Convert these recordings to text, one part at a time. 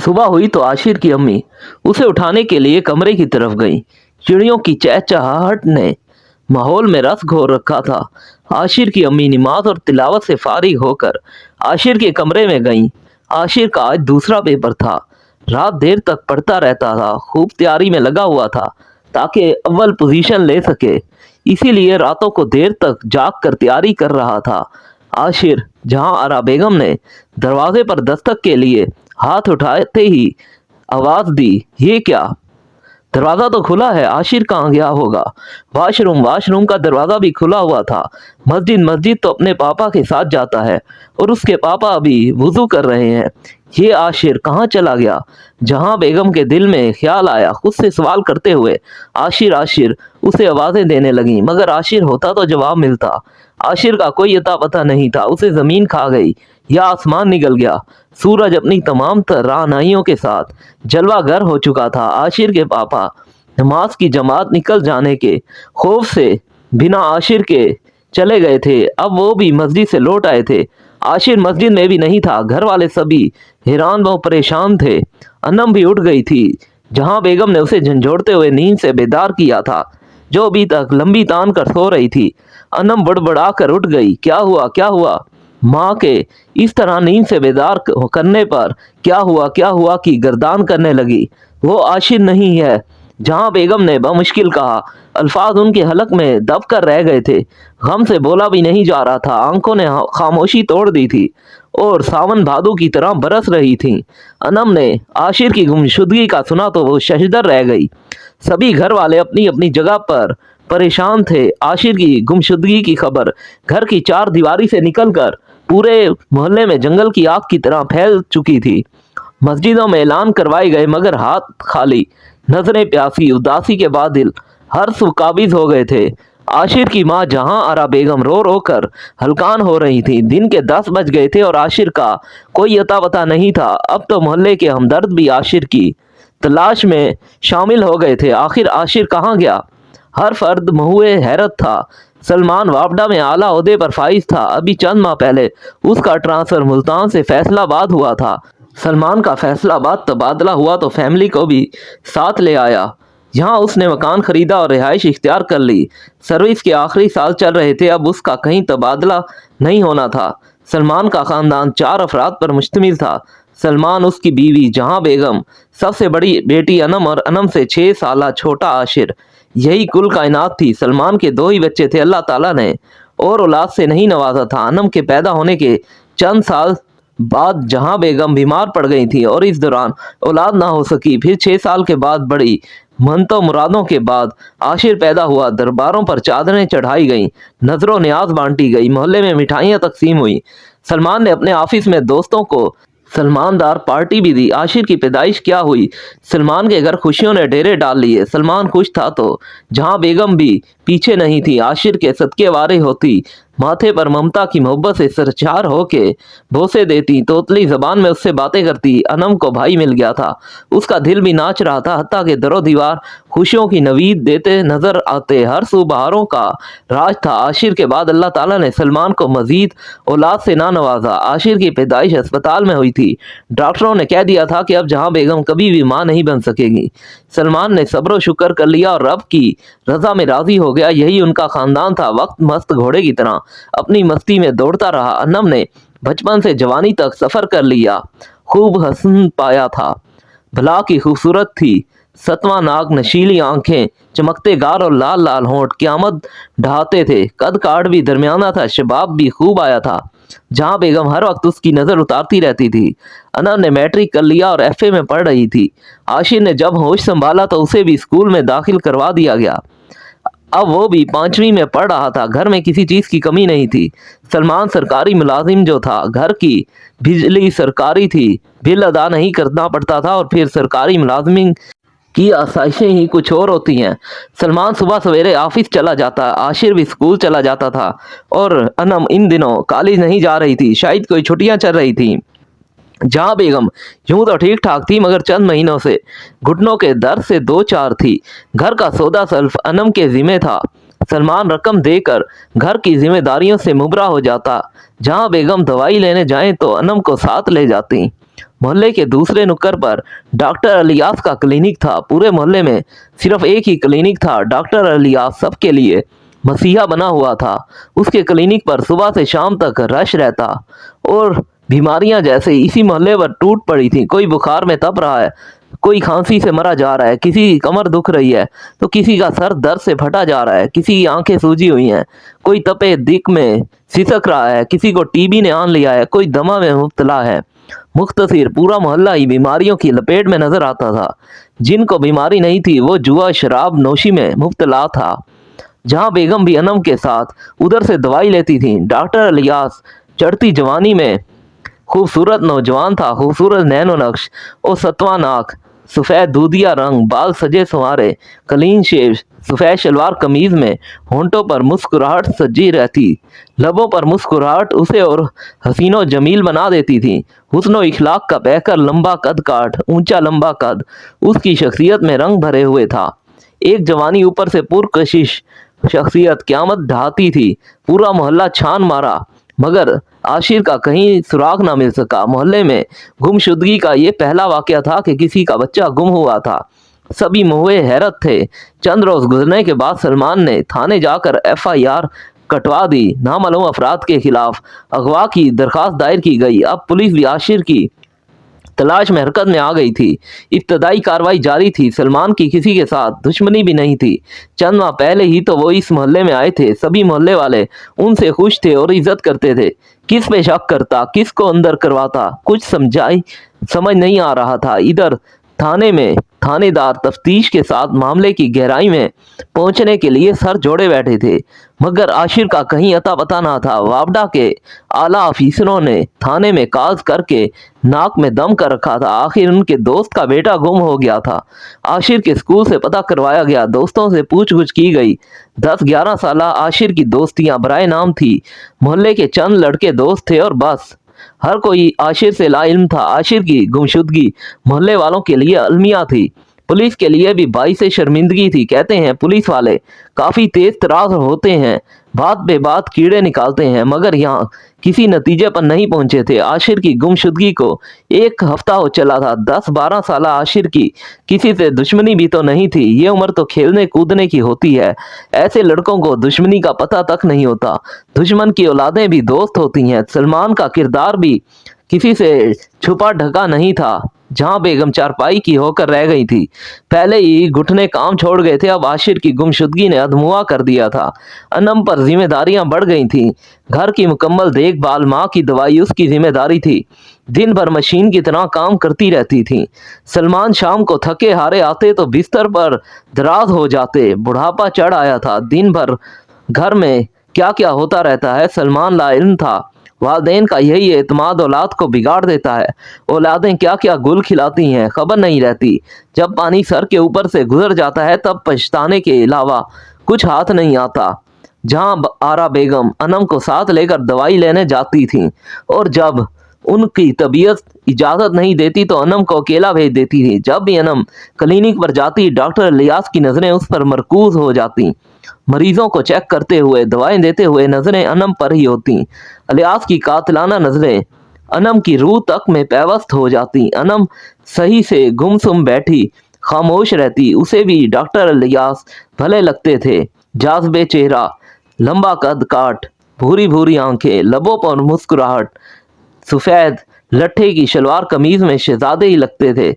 सुबह हुई तो आशिर की अम्मी उसे उठाने के लिए कमरे की तरफ गई। चिड़ियों की चहचहाहट ने माहौल में रस घोर रखा था। आशिर की अम्मी नमाज और तिलावत से फारिग होकर आशिर के कमरे में गईं। आशिर का आज दूसरा पेपर था। रात देर तक पढ़ता रहता था, खूब तैयारी में लगा हुआ था ताकि अव्वल पोजीशन ले सके। इसीलिए रातों को देर तक जाग कर तैयारी कर रहा था। आशिर जहां आरा बेगम ने दरवाजे पर दस्तक के लिए हाथ उठाते ही आवाज दी, ये क्या? दरवाजा तो खुला है, आशिर कहाँ गया होगा? वाशरूम का दरवाजा भी खुला हुआ था। मस्जिद तो अपने पापा के साथ जाता है और उसके पापा अभी वुजू कर रहे हैं। ये आशिर कहाँ चला गया? जहां बेगम के दिल में ख्याल आया, खुद से सवाल करते हुए आशिर आशिर उसे आवाजें देने लगी, मगर आशिर होता तो जवाब मिलता। आशिर का कोई अता पता नहीं था। उसे जमीन खा गई या आसमान निगल गया। सूरज अपनी तमाम राहनाइयों के साथ जलवागर हो चुका था। आशिर के पापा नमाज की जमात निकल जाने के खौफ से बिना आशिर के चले गए थे। अब वो भी मस्जिद से लौट आए थे। आशिर मस्जिद में भी नहीं था। घर वाले सभी हैरान व परेशान थे। अनम भी उठ गई थी। जहां बेगम ने उसे झंझोड़ते हुए नींद से बेदार किया था, जो अभी तक लंबी तान कर सो रही थी, अनम बड़बड़ा कर उठ गई। क्या हुआ, क्या हुआ? माँ के इस तरह नींद से बेदार करने पर क्या हुआ की गर्दान करने लगी। वो आशिर नहीं है। जहां बेगम ने बमुश्किल कहा, अल्फाज उनके हलक में दब कर रह गए थे। गम से बोला भी नहीं जा रहा था। आंखों ने खामोशी तोड़ दी थी और सावन भादों की तरह बरस रही थी। अनम ने आशिर की गुमशुदगी का सुना तो वो शशदर रह गई। सभी घर वाले अपनी अपनी जगह पर परेशान थे। आशिर की गुमशुदगी की खबर घर की चार दीवारी से निकलकर पूरे मोहल्ले में जंगल की आग की तरह फैल चुकी थी। मस्जिदों में ऐलान करवाए गए, मगर हाथ खाली, नजरें प्यासी, उदासी के बादल हर सू काबिज हो गए थे। आशिर की माँ जहां आरा बेगम रो रो कर हलकान हो रही थी। दिन के 10 बज गए थे और आशिर का कोई अता पता नहीं था। अब तो मोहल्ले के हमदर्द भी आशिर की तलाश में शामिल हो गए थे। आखिर आशिर कहाँ गया? हर फर्द महुए हैरत था। सलमान वापडा में आला ओहदे पर फाइज था। अभी चंद माह पहले उसका ट्रांसफर मुल्तान से फैसलाबाद हुआ था। सलमान का फैसलाबाद तबादला हुआ तो फैमिली को भी साथ ले आया। यहाँ उसने मकान खरीदा और रिहाइश इख्तियार कर ली। सर्विस के आखिरी साल चल रहे थे। अब उसका कहीं तबादला नहीं होना था। सलमान का खानदान 4 अफराद पर मुश्तमिल था। सलमान, उसकी बीवी जहां बेगम, सबसे बड़ी बेटी अनम और अनम से 6 साल छोटा आशिर, यही कुल कायनात थी। सलमान के 2 ही बच्चे थे। अल्लाह ताला ने और औलाद से नहीं नवाजा था। अनम के पैदा होने के चंद साल बाद जहां बेगम बीमार पड़ गई थी और इस दौरान औलाद ना हो सकी। फिर 6 साल के बाद बड़ी मनतो मुरादों के बाद आशिर पैदा हुआ। दरबारों पर चादरें चढ़ाई गईं, नजरों न्याज बांटी गई, मोहल्ले में मिठाइयाँ तकसीम हुई। सलमान ने अपने ऑफिस में दोस्तों को सलमानदार पार्टी भी दी। आशिर की पैदाइश क्या हुई? सलमान के घर खुशियों ने डेरे डाल लिए। सलमान खुश था तो जहां बेगम भी पीछे नहीं थी। आशिर के सदके वारे होती, माथे पर ममता की मोहब्बत से सरचार होके बोसे देती, तोतली जबान में उससे बातें करती। अनम को भाई मिल गया था। उसका दिल भी नाच रहा था। हत्ता के दरो दीवार खुशियों की नवीद देते नजर आते। हर सू बहारों का राज था। आशिर के बाद अल्लाह ताला ने सलमान को मजीद औलाद से ना नवाजा। आशिर की पैदाइश अस्पताल में हुई थी। डॉक्टरों ने कह दिया था कि अब जहां बेगम कभी भी मां नहीं बन सकेगी। सलमान ने सब्र शुक्र कर लिया और रब की रजा में राजी हो गया। यही उनका खानदान था। वक्त मस्त घोड़े की तरह अपनी मस्ती में दौड़ता रहा। अनम ने बचपन से जवानी तक सफर कर लिया। खूब हसन पाया था। भला की खूबसूरत थी। सतवां नाक, नशीली आंखें, चमकते गाल और लाल लाल होंठ क़यामत ढहाते थे। कद काठ भी दरमियाना था। शबाब भी खूब आया था। जहां बेगम हर वक्त उसकी नजर उतारती रहती थी। अनम ने मैट्रिक कर लिया और FA में पढ़ रही थी। आशिर ने जब होश संभाला तो उसे भी स्कूल में दाखिल करवा दिया गया। अब वो भी 5वीं में पढ़ रहा था। घर में किसी चीज की कमी नहीं थी। सलमान सरकारी मुलाजिम जो था, घर की बिजली सरकारी थी, बिल अदा नहीं करना पड़ता था और फिर सरकारी मुलाजिम की आसाइशें ही कुछ और होती हैं। सलमान सुबह सवेरे ऑफिस चला जाता, आशिर भी स्कूल चला जाता था और अनम इन दिनों कॉलेज नहीं जा रही थी। शायद कोई छुट्टियां चल रही थी। जहां बेगम यूं तो ठीक ठाक थी, मगर चंद महीनों से घुटनों के दर्द से 2-4 थी। घर का सौदा सल्फ अनम के जिम्मे था। सलमान रकम देकर घर की जिम्मेदारियों से मुबरा हो जाता। जहां बेगम दवाई लेने जाएं तो अनम को साथ ले जाती। मोहल्ले के दूसरे नुक्कड़ पर डॉक्टर अलियास का क्लिनिक था। पूरे मोहल्ले में सिर्फ एक ही क्लिनिक था। डॉक्टर अलियास सबके लिए मसीहा बना हुआ था। उसके क्लिनिक पर सुबह से शाम तक रश रहता और बीमारियां जैसे इसी मोहल्ले पर टूट पड़ी थी। कोई बुखार में तप रहा है, कोई खांसी से मरा जा रहा है, किसी की कमर दुख रही है तो किसी का सर दर्द से फटा जा रहा है, किसी की आंखें सूजी हुई हैं, कोई तपे दिक में सिसक रहा है, किसी को टीबी ने आन लिया है, कोई दमा में मुब्तला है। मुख्तसिर पूरा मोहल्ला ही बीमारियों की लपेट में नजर आता था। जिनको बीमारी नहीं थी वो जुआ शराब नोशी में मुब्तला था। जहां बेगम भी अनम के साथ उधर से दवाई लेती थी। डॉक्टर अलियास चढ़ती जवानी में खूबसूरत नौजवान था। खूबसूरत नैनो नक्श और सतवा नाक, सफ़ेद दूधिया रंग, बाल सजे संवारे, क्लीन शेव, सफ़ेद शलवार कमीज में होंठों पर मुस्कुराहट सजी रहती। लबों पर मुस्कुराहट उसे और हसीनो जमील बना देती थी। हुस्नो इखलाक का बहकर लंबा कद काठ, ऊंचा लंबा कद उसकी शख्सियत में रंग भरे हुए था। एक जवानी ऊपर से पुरकशिश शख्सियत क़यामत ढाती थी। पूरा मोहल्ला छान मारा मगर आशिर का कहीं सुराग ना मिल सका। मोहल्ले में गुमशुदगी का ये पहला वाकया था कि किसी का बच्चा गुम हुआ था। सभी मुए हैरत थे। चंद रोज गुजरने के बाद सलमान ने थाने जाकर FIR कटवा दी। नामालूम अफराद के खिलाफ अगवा की दरखास्त दायर की गई। अब पुलिस भी आशिर की तलाश में हरकत में आ गई थी। इब्तदाई कार्रवाई जारी थी। सलमान की किसी के साथ दुश्मनी भी नहीं थी। चंद माह पहले ही तो वो इस मोहल्ले में आए थे। सभी मोहल्ले वाले उनसे खुश थे और इज्जत करते थे। किस पे शक करता, किसको अंदर करवाता, कुछ समझ नहीं आ रहा था। इधर थाने में थानेदार तफ्तीश के साथ मामले की गहराई में पहुंचने के लिए सर जोड़े बैठे थे मगर आशिर का कहीं अता पता ना था। वापडा के आला अफीसरों ने थाने में काज करके नाक में दम कर रखा था। आखिर उनके दोस्त का बेटा गुम हो गया था। आशिर के स्कूल से पता करवाया गया। दोस्तों से पूछगछ की गई। 10-11 साल आशिर की दोस्तियां बराए नाम थी। मोहल्ले के चंद लड़के दोस्त थे और बस। हर कोई आशिर से लाइल्म था। आशिर की गुमशुदगी मोहल्ले वालों के लिए अलमिया थी, पुलिस के लिए भी बाइस शर्मिंदगी थी। कहते हैं पुलिस वाले काफ़ी तेज तरार होते हैं, बात बे बात कीड़े निकालते हैं, मगर यहाँ किसी नतीजे पर नहीं पहुंचे थे। आशिर की गुमशुदगी को 1 हफ्ता हो चला था। 10-12 साल आशिर की किसी से दुश्मनी भी तो नहीं थी। ये उम्र तो खेलने कूदने की होती है। ऐसे लड़कों को दुश्मनी का पता तक नहीं होता। दुश्मन की औलादें भी दोस्त होती हैं। सलमान का किरदार भी किसी से छुपा ढका नहीं था। जहां बेगम चारपाई की होकर रह गई थी, पहले ही घुटने काम छोड़ गए थे। अब आशिर की गुमशुदगी ने अधमुआ कर दिया था। अनम पर जिम्मेदारियां बढ़ गई थीं। घर की मुकम्मल देखभाल, माँ की दवाई उसकी जिम्मेदारी थी। दिन भर मशीन की तरह काम करती रहती थी। सलमान शाम को थके हारे आते तो बिस्तर पर दराज हो जाते। बुढ़ापा चढ़ आया था। दिन भर घर में क्या क्या होता रहता है सलमान लाइल्म था। वालदेन का यही एतमाद औलाद को बिगाड़ देता है। औलादें क्या क्या गुल खिलाती हैं, खबर नहीं रहती। जब पानी सर के ऊपर से गुजर जाता है तब पछताने के अलावा कुछ हाथ नहीं आता। जहां आरा बेगम अनम को साथ लेकर दवाई लेने जाती थी और जब उनकी तबीयत इजाज़त नहीं देती तो अनम को अकेला भेज देती थी। जब भी अनम क्लिनिक पर जाती डॉक्टर इलियास की नज़रें उस पर मरकूज हो जाती। मरीजों को चेक करते हुए, दवाएं देते हुए नजरें अनम पर ही होती। इलियास की कातिलाना नजरें अनम की रूह तक में पैवस्त हो जाती। अनम सही से गुमसुम बैठी खामोश रहती। उसे भी डॉक्टर इलियास भले लगते थे। जाज़बे चेहरा, लंबा कद काट, भूरी भूरी आंखें, लबों पर मुस्कुराहट, सफ़ेद लट्ठे की शलवार कमीज में शहजादे ही लगते थे।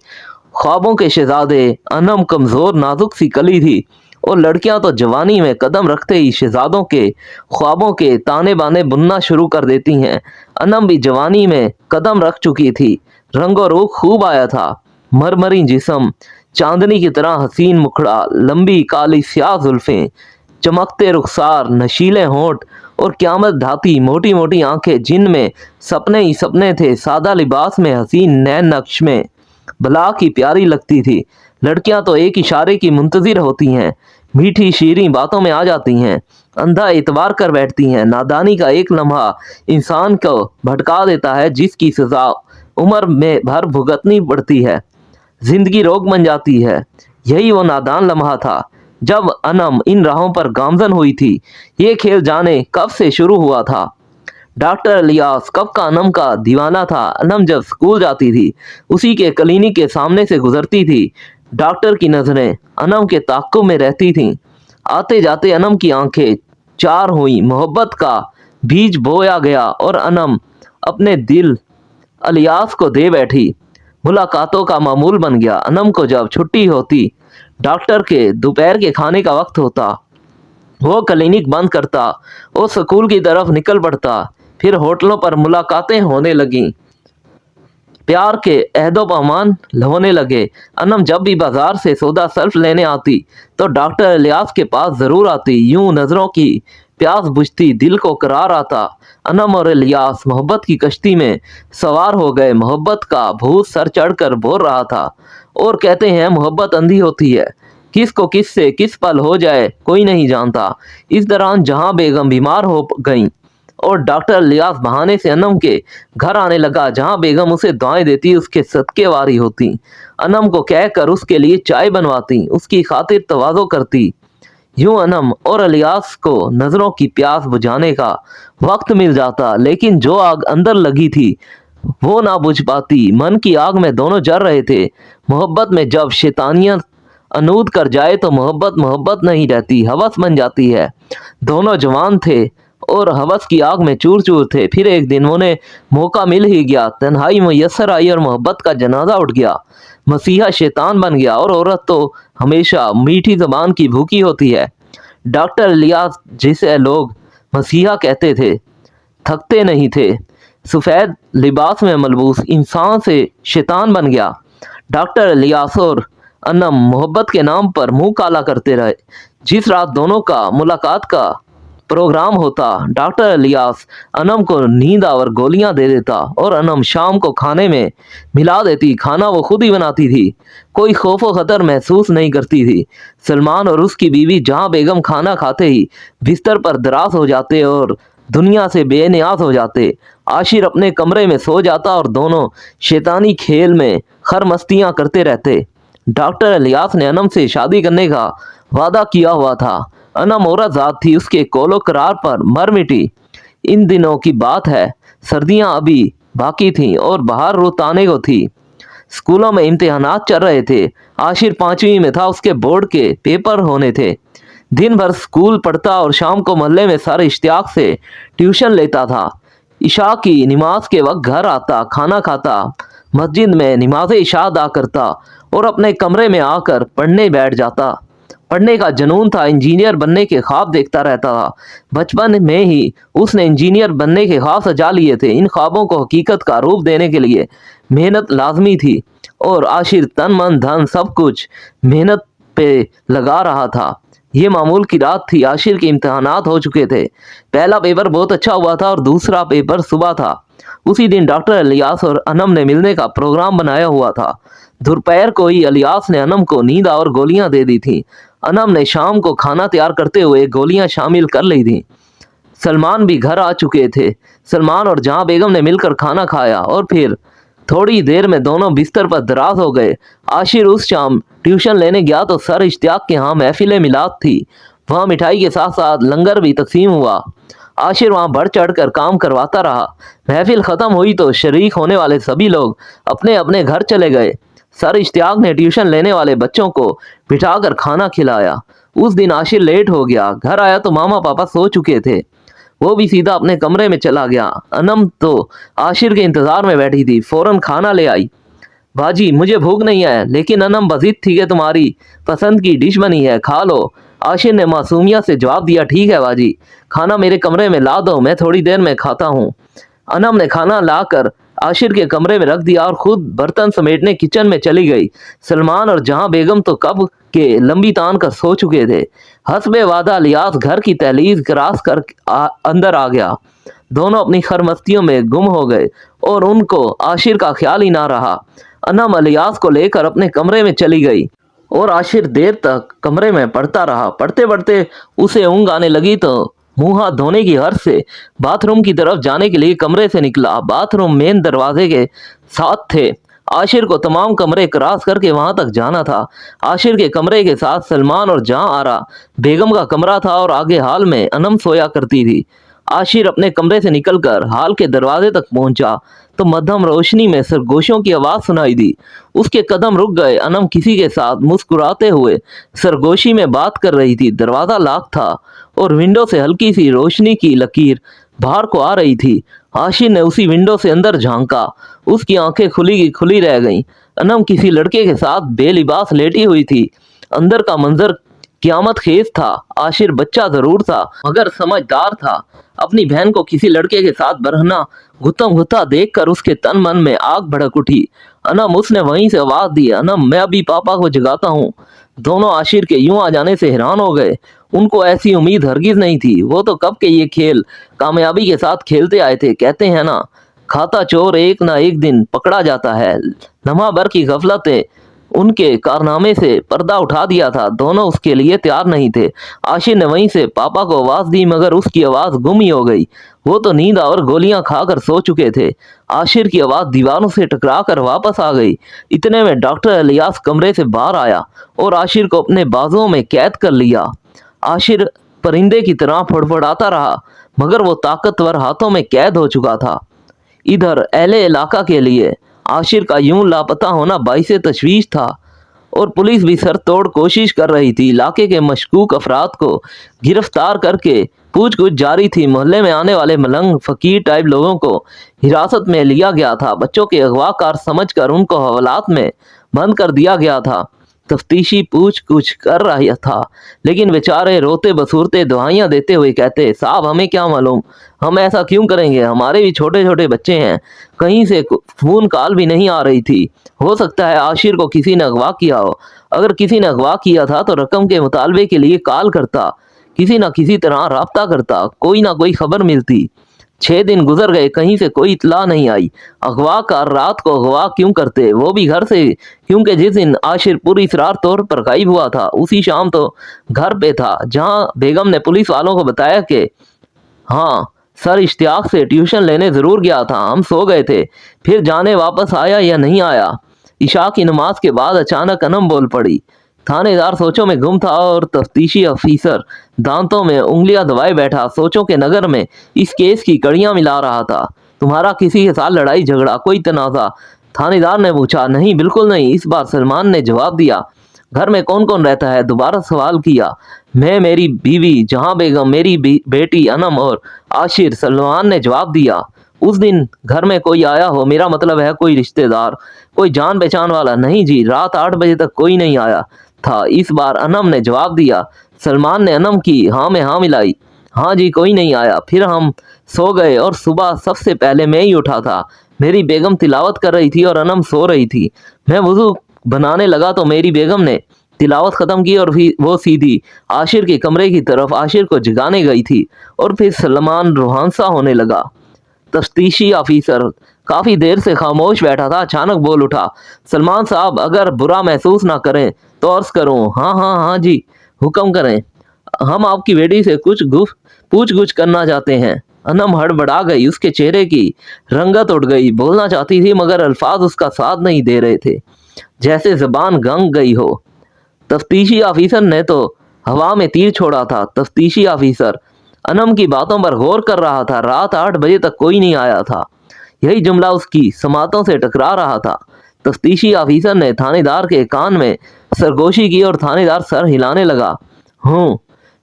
ख्वाबों के शहजादे। अनम कमज़ोर नाजुक सी कली थी और लड़कियां तो जवानी में कदम रखते ही शहजादों के ख्वाबों के ताने बाने बुनना शुरू कर देती हैं। अनम भी जवानी में कदम रख चुकी थी। रंगो रूख खूब आया था। मरमरी जिस्म, चांदनी की तरह हसीन मुखड़ा, लंबी काली स्याह जुल्फें, चमकते रुखसार, नशीले होंठ और क़यामत ढाती मोटी मोटी आंखें जिनमें सपने ही सपने थे। सादा लिबास में हसीन नैन नक्श में भला की प्यारी लगती थी। लड़कियां तो एक इशारे की मुंतजिर होती हैं, मीठी शीरीं बातों में आ जाती हैं, अंधा एतबार कर बैठती हैं। नादानी का एक लम्हा इंसान को भटका देता है जिसकी सजा उम्र में भर भुगतनी पड़ती है। जिंदगी रोग बन जाती है। यही वो नादान लम्हा था जब अनम इन राहों पर गामजन हुई थी। ये खेल जाने कब से शुरू हुआ था। डॉक्टर इलियास कब का अनम का दीवाना था। अनम जब स्कूल जाती थी, उसी के क्लिनिक के सामने से गुजरती थी। डॉक्टर की नज़रें अनम के ताक़ुब में रहती थीं। आते जाते अनम की आंखें चार हुई, मोहब्बत का बीज बोया गया और अनम अपने दिल इलियास को दे बैठी। मुलाकातों का मामूल बन गया। अनम को जब छुट्टी होती, डॉक्टर के दोपहर के खाने का वक्त होता, वो क्लिनिक बंद करता और स्कूल की तरफ निकल पड़ता। फिर होटलों पर मुलाकातें होने लगीं, प्यार के अहदो पैमान होने लगे। अनम जब भी बाजार से सौदा सर्फ लेने आती तो डॉक्टर इलियास के पास ज़रूर आती। यूं नज़रों की प्यास बुझती, दिल को करार आता। अनम और इलियास मोहब्बत की कश्ती में सवार हो गए। मोहब्बत का भूत सर चढ़कर बोल रहा था। और कहते हैं मोहब्बत अंधी होती है, किस को किस से किस पल हो जाए कोई नहीं जानता। इस दौरान जहां बेगम बीमार हो गई और डॉक्टर इलियास बहाने से अनम के घर आने लगा। जहां बेगम उसे दुआएं देती, उसके सदके वारी होती, अनम को कहकर उसके लिए चाय बनवाती, उसकी खातिर तवाज़ो करती। यूं अनम और इलियास को नज़रों की प्यास बुझाने का वक्त मिल जाता, लेकिन जो आग अंदर लगी थी वो ना बुझ पाती। मन की आग में दोनों जल रहे थे। मोहब्बत में जब शैतानियत अनूद कर जाए तो मोहब्बत मोहब्बत नहीं रहती, हवस बन जाती है। दोनों जवान थे और हवस की आग में चूर चूर थे। फिर एक दिन उन्हें मौका मिल ही गया। तन्हाई मुयस्सर आई और मोहब्बत का जनाजा उठ गया। मसीहा शैतान बन गया और औरत तो हमेशा मीठी ज़बान की भूखी होती है। डॉक्टर इलियास, जिसे लोग मसीहा कहते थे, थकते नहीं थे। सफ़ेद लिबास में मलबूस इंसान से शैतान बन गया। डॉक्टर इलियास और अनम मोहब्बत के नाम पर मुंह काला करते रहे। जिस रात दोनों का मुलाकात का प्रोग्राम होता, डॉक्टर इलियास अनम को नींद आवर गोलियां दे देता और अनम शाम को खाने में मिला देती। खाना वो खुद ही बनाती थी, कोई खौफ व खतर महसूस नहीं करती थी। सलमान और उसकी बीवी जहां बेगम खाना खाते ही बिस्तर पर दराज हो जाते और दुनिया से बेनियाज हो जाते। आशिर अपने कमरे में सो जाता और दोनों शैतानी खेल में खरमस्तियां करते रहते। डॉक्टर इलियास ने अनम से शादी करने का वादा किया हुआ था। अनम औरत ज़ात थी, उसके कोलो करार पर मर मिटी। इन दिनों की बात है, सर्दियां अभी बाकी थीं और बाहर रुत आने को थी। स्कूलों में इम्तिहानात चल रहे थे। आशिर 5वीं में था, उसके बोर्ड के पेपर होने थे। दिन भर स्कूल पढ़ता और शाम को मोहल्ले में सारे इश्तियाक से ट्यूशन लेता था। इशा की नमाज के वक्त घर आता, खाना खाता, मस्जिद में नमाज इशा अदा करता और अपने कमरे में आकर पढ़ने बैठ जाता। पढ़ने का जुनून था, इंजीनियर बनने के ख्वाब देखता रहता था। बचपन में ही उसने इंजीनियर बनने के ख्वाब सजा लिए थे। इन ख्वाबों को हकीकत का रूप देने के लिए मेहनत लाजमी थी और आशिर तन मन धन सब कुछ मेहनत पे लगा रहा था। ये मामूल की रात थी। आशिर के इम्तिहानात हो चुके थे। पहला पेपर बहुत अच्छा हुआ था और दूसरा पेपर सुबह था। उसी दिन डॉक्टर इलियास और अनम ने मिलने का प्रोग्राम बनाया हुआ था। दोपहर को ही इलियास ने अनम को नींद और गोलियां दे दी थी। अनम ने शाम को खाना तैयार करते हुए गोलियां शामिल कर ली थी। सलमान भी घर आ चुके थे। सलमान और जहां बेगम ने मिलकर खाना खाया और फिर थोड़ी देर में दोनों बिस्तर पर दराज हो गए। आशिर उस शाम ट्यूशन लेने गया तो सर इश्तियाक के यहाँ महफिल मिलाद थी। वहाँ मिठाई के साथ साथ लंगर भी तकसीम हुआ। आशिर वहाँ बढ़ चढ़ कर काम करवाता रहा। महफिल ख़त्म हुई तो शरीक होने वाले सभी लोग अपने अपने घर चले गए। सर इश्तियाक ने ट्यूशन लेने वाले बच्चों को बिठाकर खाना खिलाया। उस दिन आशिर लेट हो गया। घर आया तो मामा पापा सो चुके थे। वो भी सीधा अपने कमरे में चला गया। अनम तो आशिर के इंतज़ार में बैठी थी। फ़ौरन खाना ले आई। बाजी, मुझे भूख नहीं है, लेकिन अनम बज़िद थी कि तुम्हारी पसंद की डिश बनी है, खा लो। आशिर ने मासूमियत से जवाब दिया, ठीक है बाजी, खाना मेरे कमरे में ला दो, मैं थोड़ी देर में खाता हूँ। अनम ने खाना लाकर आशिर के कमरे में रख दिया और खुद बर्तन समेटने किचन में चली गई। सलमान और जहां बेगम तो कब के लंबी तान कर सो चुके थे। हस्बे वादा इलियास घर की दहलीज क्रॉस कर अंदर आ गया। दोनों अपनी खरमस्तियों में गुम हो गए और उनको आशिर का ख्याल ही ना रहा। अनम इलियास को लेकर अपने कमरे में चली गई और आशिर देर तक कमरे में पढ़ता रहा। पढ़ते पढ़ते उसे ऊँघ आने लगी तो मुंह हाथ धोने की हर्ष से बाथरूम की तरफ जाने के लिए कमरे से निकला। बाथरूम मेन दरवाजे के साथ थे। आशिर को तमाम कमरे क्रॉस करके वहां तक जाना था। आशिर के कमरे के साथ सलमान और जहां आरा बेगम का कमरा था और आगे हाल में अनम सोया करती थी। आशिर अपने कमरे से निकलकर हॉल के दरवाजे तक पहुंचा तो मध्यम रोशनी में सरगोशियों की आवाज सुनाई दी। उसके कदम रुक गए। अनम किसी के साथ मुस्कुराते हुए सरगोशी में बात कर रही थी। दरवाजा लॉक था और विंडो से हल्की सी रोशनी की लकीर बाहर को आ रही थी। आशिर ने उसी विंडो से अंदर झांका। उसकी आंखें खुली की खुली रह गईं। अनम किसी लड़के के साथ बेलिबास लेटी हुई थी। अंदर का मंजर क़यामत खेज था। आशिर बच्चा जरूर था मगर समझदार था। अपनी बहन को किसी लड़के के साथ बरहना गुत्तम गुत्ता देखकर उसके तन मन में आग भड़क उठी। अनम, उसने वहीं से आवाज दी, अनम मैं अभी पापा को जगाता हूँ। दोनों आशिर के यूं आ जाने से हैरान हो गए। उनको ऐसी उम्मीद हरगिज नहीं थी। वो तो कब के ये खेल कामयाबी के साथ खेलते आए थे। कहते हैं ना, खाता चोर एक ना एक दिन पकड़ा जाता है। लम्हा भर की गफलत उनके कारनामे से पर्दा उठा दिया था। दोनों उसके लिए तैयार नहीं थे। आशिर ने वहीं से पापा को आवाज दी मगर उसकी आवाज गुम ही हो गई। वो तो नींद और गोलियां खाकर सो चुके थे। आशिर की आवाज दीवारों से टकरा कर वापस आ गई। इतने में डॉक्टर इलियास कमरे से बाहर आया और आशिर को अपने बाजुओं में कैद कर लिया। आशिर परिंदे की तरह फड़फड़ाता रहा मगर वो ताकतवर हाथों में कैद हो चुका था। इधर अहले इलाका के लिए आशिर का यूं लापता होना बाइसे तशवीश था और पुलिस भी सर तोड़ कोशिश कर रही थी। इलाके के मशकूक अफराद को गिरफ्तार करके पूछगछ जारी थी। मोहल्ले में आने वाले मलंग फकीर टाइप लोगों को हिरासत में लिया गया था। बच्चों के अगवाकार समझकर उनको हवालात में बंद कर दिया गया था। तफ्तीशी पूछ कुछ कर रहा था लेकिन बेचारे रोते बसूरते दुआइयां देते हुए कहते, साहब हमें क्या मालूम, हम ऐसा क्यों करेंगे, हमारे भी छोटे छोटे बच्चे हैं। कहीं से फोन कॉल भी नहीं आ रही थी। हो सकता है आशिर को किसी ने अगवा किया हो। अगर किसी ने अगवा किया था तो रकम के मुतालबे के लिए कॉल करता, किसी न किसी तरह राब्ता करता, कोई ना कोई खबर मिलती। 6 दिन गुजर गए, कहीं से कोई इतला नहीं आई। अगवाकार रात को अगवा क्यों करते, वो भी घर से, क्योंकि जिस दिन आशिर पूरी इसरार तौर पर गायब हुआ था उसी शाम तो घर पे था। जहां बेगम ने पुलिस वालों को बताया कि हाँ सर इश्तियाक से ट्यूशन लेने ज़रूर गया था, हम सो गए थे, फिर जाने वापस आया या नहीं आया। इशा की नमाज के बाद अचानक अनम बोल पड़ी। थानेदार सोचों में गुम था और तफ्तीशी अफीसर दांतों में उंगलियां दबाए बैठा सोचों के नगर में इस केस की कड़ियां मिला रहा था। तुम्हारा किसी के साथ लड़ाई झगड़ा, कोई तनाज़ा? थानेदार ने पूछा। नहीं, बिल्कुल नहीं, इस बार सलमान ने जवाब दिया। घर में कौन कौन रहता है? दोबारा सवाल किया। मैं, मेरी बीवी जहां बेगम, मेरी बेटी अनम और आशिर, सलमान ने जवाब दिया। उस दिन घर में कोई आया हो? मेरा मतलब है कोई रिश्तेदार, कोई जान पहचान वाला? नहीं जी, रात 8 बजे तक कोई नहीं आया था। इस बार अनम ने जवाब दिया। सलमान ने अनम की हाँ में हाँ मिलाई। हाँ जी, कोई नहीं आया। फिर हम सो गए और सुबह सबसे पहले मैं ही उठा था। मेरी बेगम तिलावत कर रही थी और अनम सो रही थी। मैं वुजू बनाने लगा तो मेरी बेगम ने तिलावत ख़त्म की और फिर वो सीधी आशिर के कमरे की तरफ आशिर को जगाने गई थी और फिर सलमान रूहानसा होने लगा। तफ्तीशी ऑफिसर काफ़ी देर से खामोश बैठा था। अचानक बोल उठा, सलमान साहब अगर बुरा महसूस ना करें तो अर्ज़ करूं। हाँ हाँ हाँ जी, हुक्म करें। हम आपकी बेटी से कुछ पूछ गुछ करना चाहते हैं। अनम हड़बड़ा गई। उसके चेहरे की रंगत उड़ गई। बोलना चाहती थी मगर अल्फाज उसका साथ नहीं दे रहे थे, जैसे जबान गंग गई हो। तफ्तीशी ऑफिसर ने तो हवा में तीर छोड़ा था। तफ्तीशी ऑफिसर अनम की बातों पर गौर कर रहा था। रात 8 बजे तक कोई नहीं आया था, यही जुमला उसकी समातों से टकरा रहा था। तफ्तीशी ऑफिसर ने थानेदार के कान में सरगोशी की और थानेदार सर हिलाने लगा।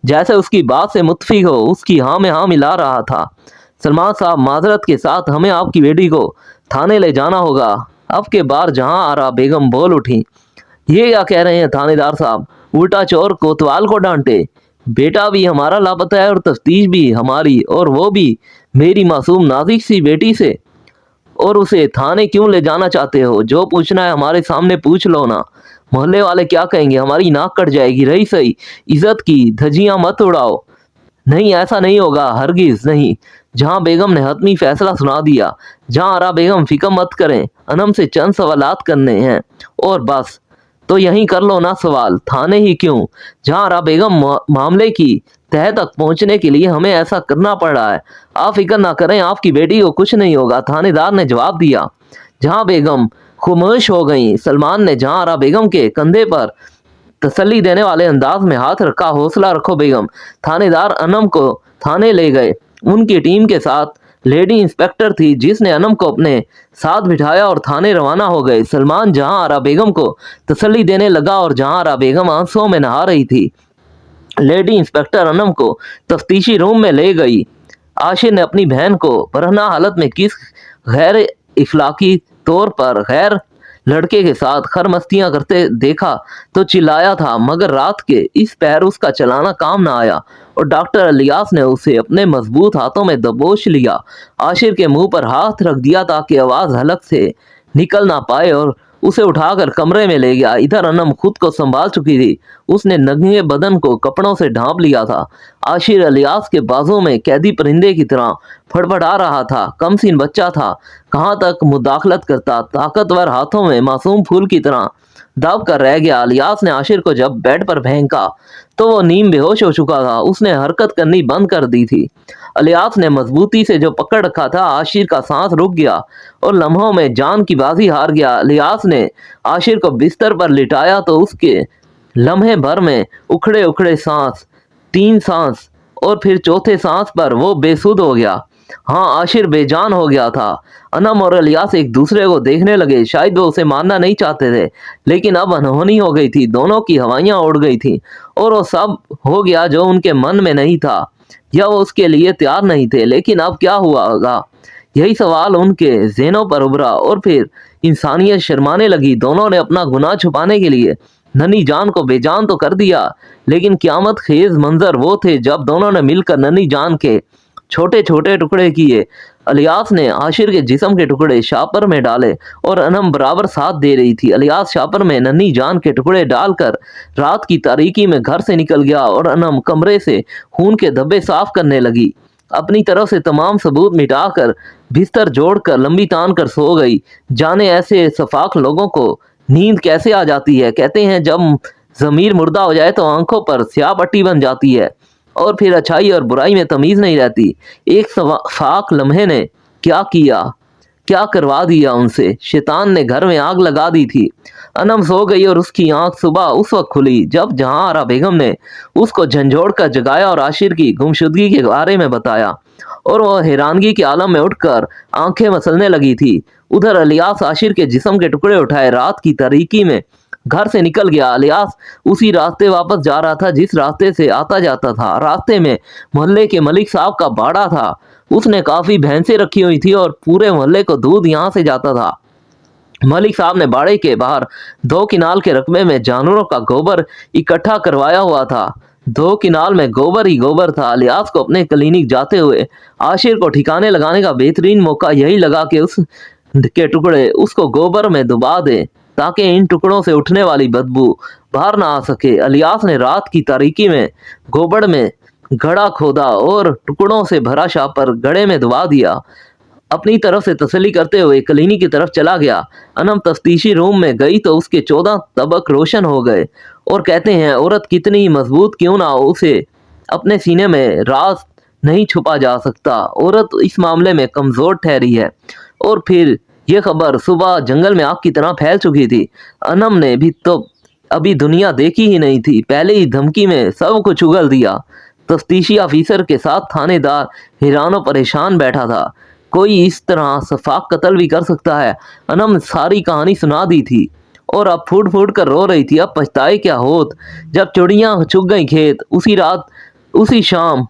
जैसे उसकी बात से मुत्फिक हो। उसकी हाँ में हाँ मिला रहा था। सलमान साहब, माजरत के साथ हमें आपकी बेटी को थाने ले जाना होगा। अब के बार जहां आ रहा बेगम बोल उठी। ये क्या कह रहे हैं थानेदार साहब? उल्टा चोर कोतवाल को डांटे। बेटा भी हमारा लापता है और तफ्तीश भी हमारी, और वो भी मेरी मासूम नाजुक सी बेटी से। और उसे थाने क्यों ले जाना चाहते हो? जो पूछना है हमारे सामने पूछ लो ना। मोहल्ले वाले क्या कहेंगे? हमारी नाक कट जाएगी। रही सही इज्जत की धज्जियां मत उड़ाओ। नहीं, ऐसा नहीं होगा, हरगिज नहीं। जहां बेगम ने हतमी फैसला सुना दिया। जहां आरा बेगम, फिक्र मत करें, अनम से चंद सवालात करने हैं और बस। तो यहीं कर लो ना सवाल, थाने ही क्यों? जहां आरा बेगम, मामले की तह तक पहुंचने के लिए हमें ऐसा करना पड़ रहा है। आप फिक्र ना करें, आपकी बेटी को कुछ नहीं होगा, थानेदार ने जवाब दिया। जहां बेगम खामोश हो गई। सलमान ने जहां आरा बेगम के कंधे पर तसल्ली देने वाले अंदाज में हाथ रखा। हौसला रखो बेगम। थानेदार अनम को थाने ले गए। उनकी टीम के साथ लेडी इंस्पेक्टर थी जिसने अनम को अपने साथ बिठाया और थाने रवाना हो गए। सलमान जहां आरा बेगम को तसल्ली देने लगा और जहां आरा बेगम आंसुओं में नहा रही थी, लेडी इंस्पेक्टर अनम को तफ्तीशी रूम में ले गई। आशिर ने अपनी बहन को बरहना हालत में किस गैर इखलाकी तौर पर गैर लड़के के साथ खरमस्तियां करते देखा तो चिल्लाया था, मगर रात के इस पैर उसका चलाना काम ना आया और डॉक्टर इलियास ने उसे अपने मजबूत हाथों में दबोच लिया। आशिर के मुंह पर हाथ रख दिया ताकि आवाज हलक से निकल ना पाए और उसे उठाकर कमरे में ले गया। इधर अनम खुद को संभाल चुकी थी, उसने नंगे बदन को कपड़ों से ढांप लिया था। आशिर इलियास के बाजों में कैदी परिंदे की तरह फड़फड़ा रहा था। कमसीन बच्चा था, कहाँ तक मुदाखलत करता, ताकतवर हाथों में मासूम फूल की तरह दब कर रह गया। इलियास ने आशिर को जब बेड पर फेंका तो वो नीम बेहोश हो चुका था, उसने हरकत करनी बंद कर दी थी। इलियास ने मजबूती से जो पकड़ रखा था, आशिर का सांस रुक गया और लम्हों में जान की बाजी हार गया। इलियास ने आशिर को बिस्तर पर लिटाया तो उसके लम्हे भर में उखड़े उखड़े सांस, 3 सांस और फिर चौथे सांस पर वो बेसुध हो गया। हाँ, आशिर बेजान हो गया था। अनम और इलियास एक दूसरे को देखने लगे। शायद वो उसे मारना नहीं चाहते थे, लेकिन अब अनहोनी हो गई थी। दोनों की हवाइयां उड़ गई थी और वो सब हो गया जो उनके मन में नहीं था या वो उसके लिए तैयार नहीं थे। लेकिन अब क्या हुआ होगा, यही सवाल उनके ज़हनों पर उभरा और फिर इंसानियत शर्माने लगी। दोनों ने अपना गुनाह छुपाने के लिए नन्ही जान को बेजान तो कर दिया, लेकिन क़यामत खेज मंजर वो थे जब दोनों ने मिलकर नन्ही जान के छोटे छोटे टुकड़े किए। इलियास ने आशिर के जिस्म के टुकड़े शापर में डाले और अनम बराबर साथ दे रही थी। इलियास शापर में नन्ही जान के टुकड़े डालकर रात की तारीकी में घर से निकल गया और अनम कमरे से खून के धब्बे साफ करने लगी। अपनी तरफ से तमाम सबूत मिटाकर बिस्तर जोड़कर लंबी तान कर सो गई। जाने ऐसे सफाक लोगों को नींद कैसे आ जाती है। कहते हैं जब ज़मीर मुर्दा हो जाए तो आंखों पर स्याह पट्टी बन जाती है और फिर अच्छाई और बुराई में तमीज़ नहीं रहती। एक फाक लम्हे ने क्या किया, क्या करवा दिया उनसे। शैतान ने घर में आग लगा दी थी। अनम सो गई और उसकी आंख सुबह उस वक्त खुली जब जहां आरा बेगम ने उसको झंझोड़ कर जगाया और आशिर की गुमशुदगी के बारे में बताया और वह हैरानगी के आलम में उठकर आंखें मसलने लगी थी। उधर इलियास आशिर के जिस्म के टुकड़े उठाए रात की तारीकी में घर से निकल गया। इलियास उसी रास्ते वापस जा रहा था जिस रास्ते से आता जाता था। रास्ते में मोहल्ले के मलिक साहब का बाड़ा था। उसने काफी भैंसें रखी हुई थी और पूरे मोहल्ले को दूध यहाँ से जाता था। मलिक साहब ने बाड़े के बाहर 2 किनाल के रकबे में जानवरों का गोबर इकट्ठा करवाया हुआ था। 2 किनाल में गोबर ही गोबर था। इलियास को अपने क्लिनिक जाते हुए आशिर को ठिकाने लगाने का बेहतरीन मौका यही लगा कि उस के टुकड़े उसको गोबर में डुबा दे ताकि इन टुकड़ों से उठने वाली बदबू बाहर ना आ सके। इलियास ने रात की तारीकी में गोबर में गड़ा खोदा और टुकड़ों से भरा शापर गड़े में दबा दिया। अपनी तरफ से तसल्ली करते हुए क्लिनिक की तरफ चला गया। अनम तफ्तीशी रूम में गई तो उसके 14 तबक रोशन हो गए और कहते हैं औरत कितनी ही मजबूत क्यों ना हो, उसे अपने सीने में राज नहीं छुपा जा सकता। औरत इस मामले में कमज़ोर ठहरी है। और फिर यह खबर सुबह जंगल में आग की तरह फैल चुकी थी। अनम ने भी तो अभी दुनिया देखी ही नहीं थी, पहले ही धमकी में सब कुछ उगल दिया। तफ्तीशी ऑफिसर के साथ थानेदार हैरान और परेशान बैठा था। कोई इस तरह सफाक कत्ल भी कर सकता है। अनम ने सारी कहानी सुना दी थी और अब फूट फूट कर रो रही थी। अब पछताए क्या होत जब चिड़ियाँ चुग गई खेत। उसी रात, उसी शाम,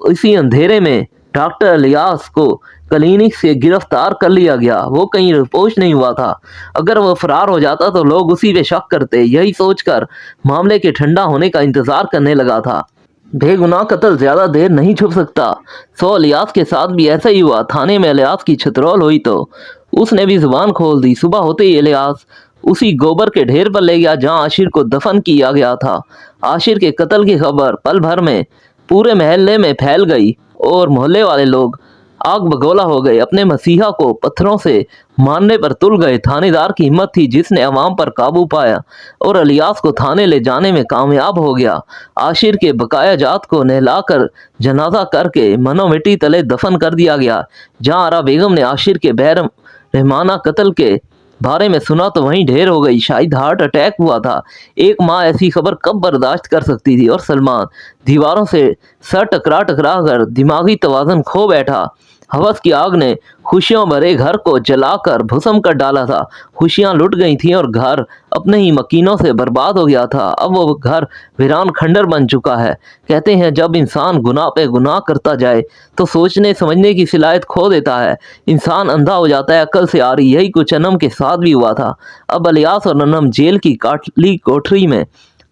इसी अंधेरे में डॉक्टर इलियास को क्लिनिक से गिरफ्तार कर लिया गया। वो कहीं रिपोर्ट नहीं हुआ था। अगर वो फरार हो जाता तो लोग उसी पे शक करते। यही सोचकर मामले के ठंडा होने का इंतजार करने लगा था। बेगुनाह कत्ल ज्यादा देर नहीं छुप सकता। सो इलियास के साथ भी ऐसा ही हुआ। थाने में इलियास की छतरोल हुई तो उसने भी जुबान खोल दी। सुबह होते ही इलियास उसी गोबर के ढेर पर ले गया जहां आशिर को दफन किया गया था। आशिर के कत्ल की खबर पल भर में पूरे मोहल्ले में फैल गई और मोहल्ले वाले लोग आग बगोला हो गए। अपने मसीहा को पत्थरों से मारने पर तुल गए। थानेदार की हिम्मत थी जिसने अवाम पर काबू पाया और इलियास को थाने ले जाने में कामयाब हो गया। आशिर के बकाया जात को नहलाकर जनाजा करके मनो मिट्टी तले दफन कर दिया गया। जहां आरा बेगम ने आशिर के रहमाना कत्ल के बारे में सुना तो वहीं ढेर हो गई, शायद हार्ट अटैक हुआ था। एक माँ ऐसी खबर कब बर्दाश्त कर सकती थी। और सलमान दीवारों से सर टकरा टकरा कर दिमागी तवाज़ुन खो बैठा। हवस की आग ने खुशियों भरे घर को जलाकर भस्म कर डाला था। खुशियां लुट गई थीं और घर अपने ही मकीनों से बर्बाद हो गया था। अब वो घर वीरान खंडर बन चुका है। कहते हैं जब इंसान गुनाह पे गुनाह करता जाए तो सोचने समझने की सलाहियत खो देता है, इंसान अंधा हो जाता है अक्ल से आरी। यही कुछ अनम के साथ भी हुआ था। अब इलियास और अनम जेल की काटली कोठरी में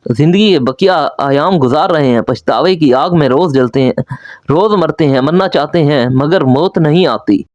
जिंदगी के बकिया आयाम गुजार रहे हैं। पछतावे की आग में रोज जलते हैं, रोज मरते हैं, मरना चाहते हैं मगर मौत नहीं आती।